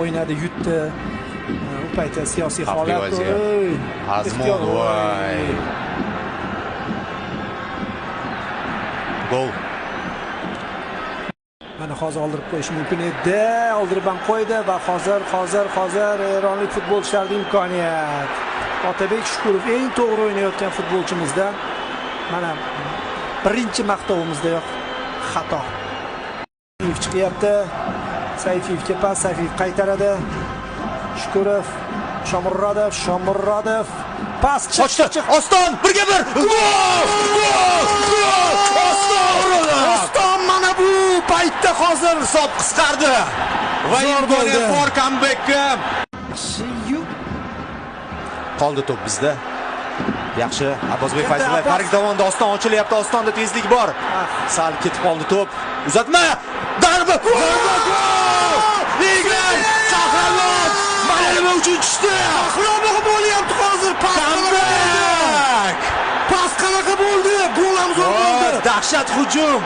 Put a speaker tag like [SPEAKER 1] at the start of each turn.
[SPEAKER 1] o'ynadi, yutdi. U paytda siyosiy holat.
[SPEAKER 2] Azmon voy. Gol.
[SPEAKER 1] Mana hozir oldirib qo'yish mumkin edi. Oldirib ham qo'ydi va hozir eronlik futbolchilarda imkoniyat. Otabek Shukurov eng to'g'ri o'ynayotgan futbolchimizdan. Mana birinchi maqtovimizda yo'q xato. Chiqyapti. Sayfiyevga pas, Sayfiyev qaytaradi. Shukurov, Shomurodov, pas
[SPEAKER 2] Ochdi. Oston 1-1.
[SPEAKER 1] Oston mana bu paytda hozir hisob qisqardi.
[SPEAKER 2] Va imkoniyat bor comebackka. Qoldi to'p bizda. Yaxshi, Abbosbek Fayzullayev Farid tomonda Oston ochilyapti. Ostonda tezlik bor. Sal ketib qoldi to'p. Uzatma. Darba. Liglar qahramon. Mana nima uchun tushdi?
[SPEAKER 1] Qahramon bo'lyapti hozir.
[SPEAKER 2] Comeback.
[SPEAKER 1] Pas qanaqa bo'ldi? Gol ham zo'r bo'ldi.
[SPEAKER 2] Dahshat hujum.